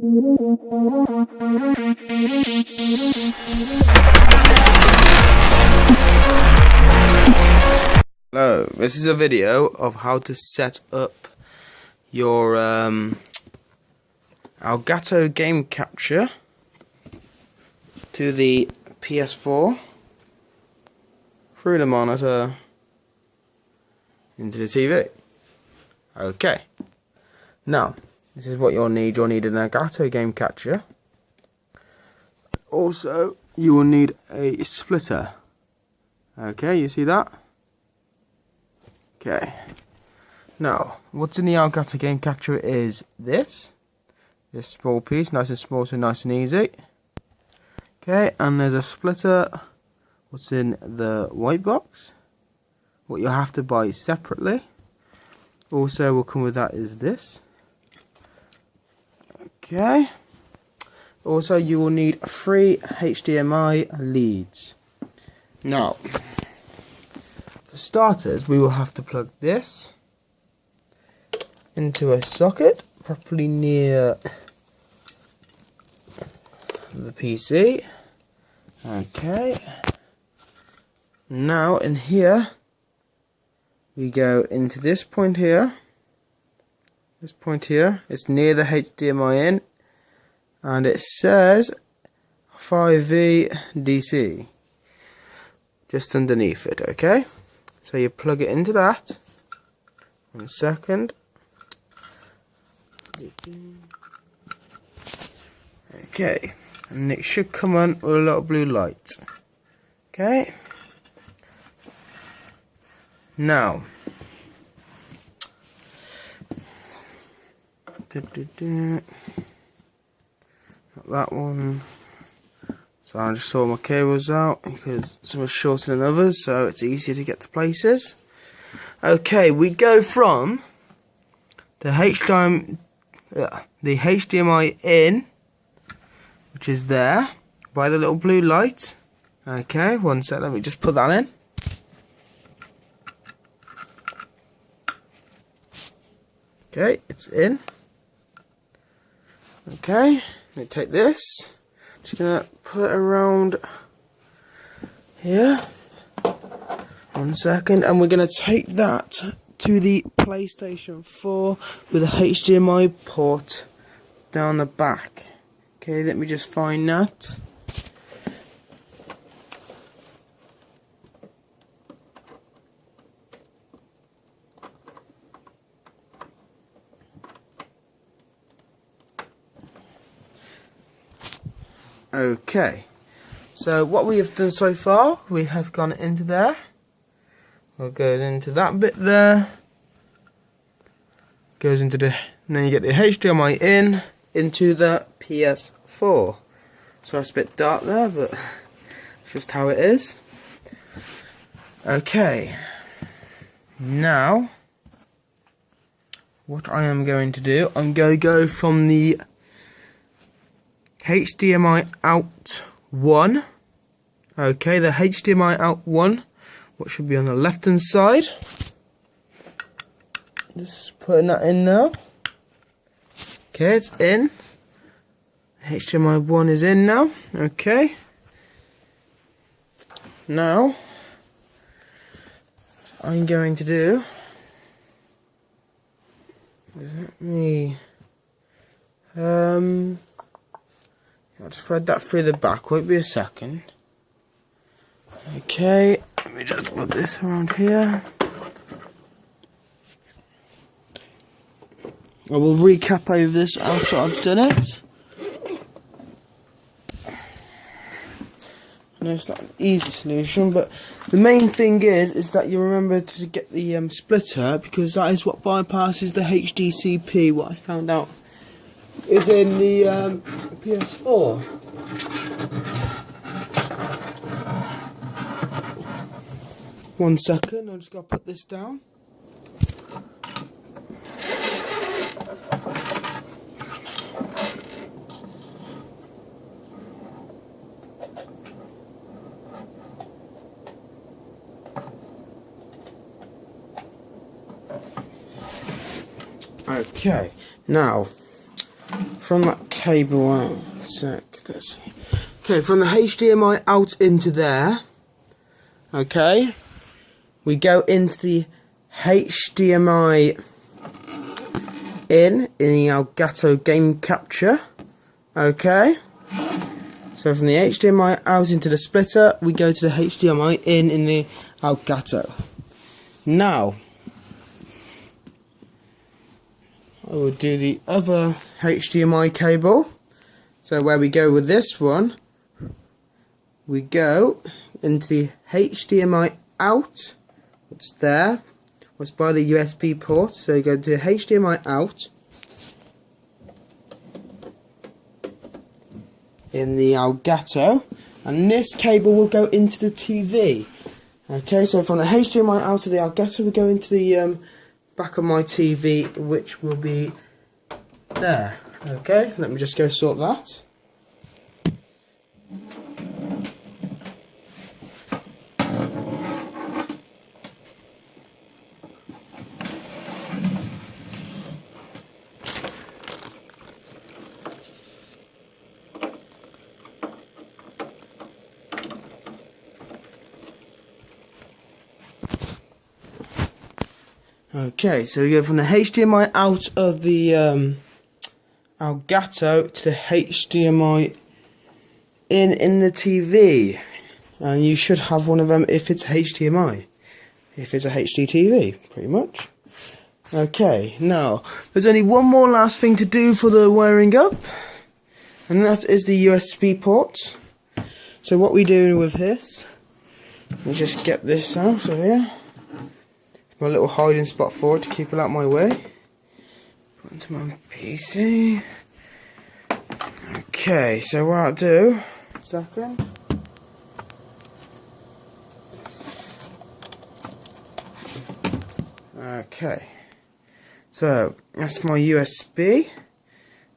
Hello, this is a video of how to set up your Elgato game capture to the PS4 through the monitor into the TV. Okay, now this is what you'll need. You'll need an Elgato game capture. Also, you will need a splitter. Okay, you see that? Okay, now what's in the Elgato game capture is this small piece, nice and small, so nice and easy. Okay, and there's a splitter. What's in the white box, what you'll have to buy separately. Also will come with that is this. Okay, also you will need 3 HDMI leads. Now, for starters, we will have to plug this into a socket properly near the PC. Okay. Now in here, we go into this point here. This point here, it's near the HDMI in, and it says 5V DC just underneath it. Okay. So you plug it into that. 1 second. Okay, and it should come on with a little blue light. Okay. Now, not that one. So I just saw my cables out because some are shorter than others, so it's easier to get to places. Okay, we go from the HDMI in, which is there by the little blue light. Okay, 1 sec, let me just put that in. Okay, it's in. Okay, let me take this. Just gonna put it around here. 1 second, and we're gonna take that to the PlayStation 4 with a HDMI port down the back. Okay, let me just find that. Okay, so what we have done so far, we have gone into there. We'll go into that bit there. Goes into the, and then you get the HDMI in into the PS4. So it's a bit dark there, but it's just how it is. Okay, now what I am going to do, I'm going to go from the HDMI out 1. Okay, the HDMI out 1, what should be on the left hand side. Just putting that in now. Okay, it's in. HDMI 1 is in now. Okay. Now, what I'm going to do, let me I'll just thread that through the back, won't be a second. Okay, let me just put this around here. I will recap over this after I've done it. I know it's not an easy solution, but the main thing is that you remember to get the splitter, because that is what bypasses the HDCP, what I found out is in the PS4. One second, I'm just going to put this down. Okay, now from that cable out. Let's see. Okay, from the HDMI out into there. Okay, we go into the HDMI in the Elgato game capture. Okay, so from the HDMI out into the splitter, we go to the HDMI in the Elgato. Now, I will do the other HDMI cable. So where we go with this one, we go into the HDMI out, it's there, it's by the USB port, so you go to HDMI out in the Elgato, and this cable will go into the TV. Okay, so from the HDMI out of the Elgato, we go into the back of my TV, which will be there. Okay, let me just go sort that. Okay, so we go from the HDMI out of the Elgato to the HDMI in the TV, and you should have one of them if it's HDMI, if it's a HD TV, pretty much. Okay, now there's only one more last thing to do for the wiring up, and that is the USB port. So what we do with this, we just get this out of here. My little hiding spot for it to keep it out of my way. Put into my PC. Okay, so what I'll do, second. Okay, so that's my USB.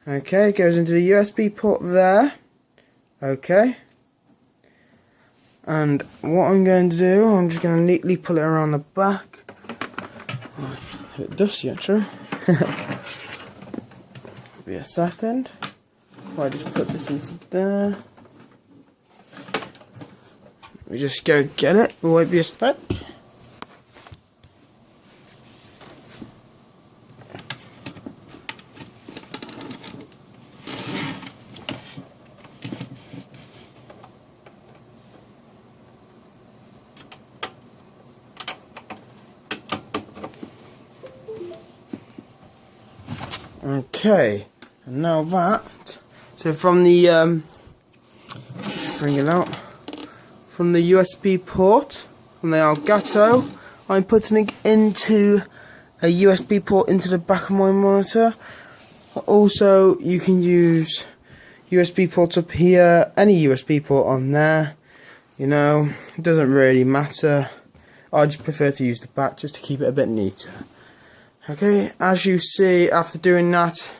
Okay, it goes into the USB port there. Okay. And what I'm going to do, I'm just going to neatly pull it around the back. Oh, a bit dusty actually. Be a second. If I just put this into there. We just go get it. It won't be a sec. Okay, and now that, so from the, let's bring it out, from the USB port, from the Elgato, I'm putting it into a USB port into the back of my monitor. Also, you can use USB ports up here, any USB port on there, you know, it doesn't really matter. I just prefer to use the back just to keep it a bit neater. Okay, as you see, after doing that,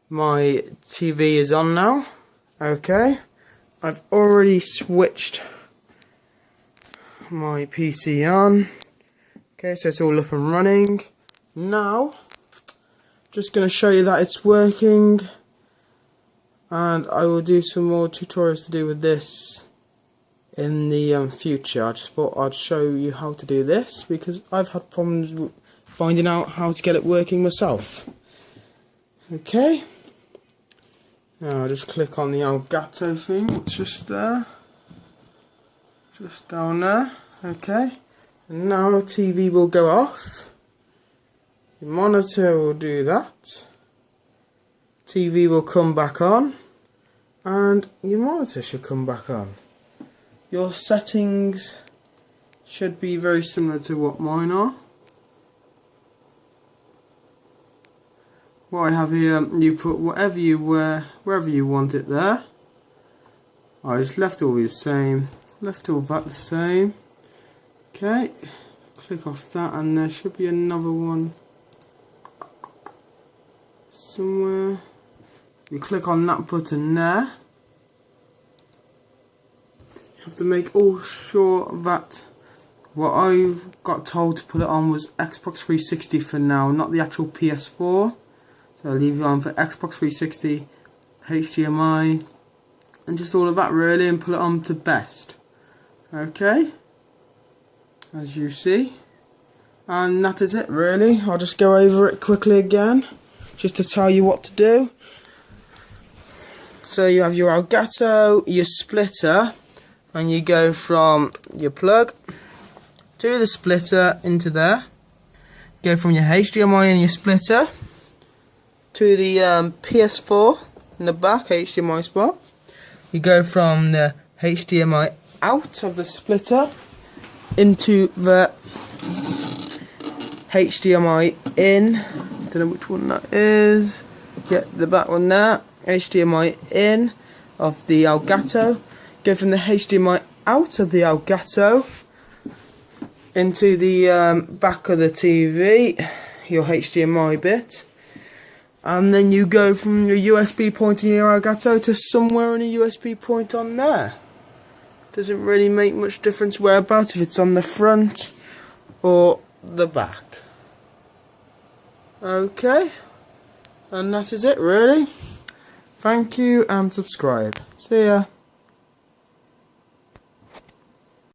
my TV is on now. Okay, I've already switched my PC on. Okay, so it's all up and running. Now, just going to show you that it's working, and I will do some more tutorials to do with this in the future. I just thought I'd show you how to do this because I've had problems with finding out how to get it working myself. Okay, now I'll just click on the Elgato thing, it's just there, just down there. Okay, and now the TV will go off, your monitor will do that, TV will come back on, and your monitor should come back on. Your settings should be very similar to what mine are. What I have here, you put whatever you wear, wherever you want it there. I just left all these same, left all that the same. Okay, click off that, and there should be another one somewhere. You click on that button there. You have to make all sure that what I got told to put it on was Xbox 360 for now, not the actual PS4. So I'll leave you on for Xbox 360 HDMI, and just all of that really, and put it on to best. Okay, as you see, and that is it really. I'll just go over it quickly again just to tell you what to do. So you have your Elgato, your splitter, and you go from your plug to the splitter into there. Go from your HDMI and your splitter to the ps4 in the back HDMI spot. You go from the HDMI out of the splitter into the HDMI in. Don't know which one that is. Yeah, the back one there. HDMI in of the Elgato. Go from the HDMI out of the Elgato into the back of the TV, your HDMI bit, and then you go from your USB point in your Elgato to somewhere on a USB point on there. Doesn't really make much difference whereabouts, if it's on the front or the back. Okay, and that is it really. Thank you and subscribe. See ya.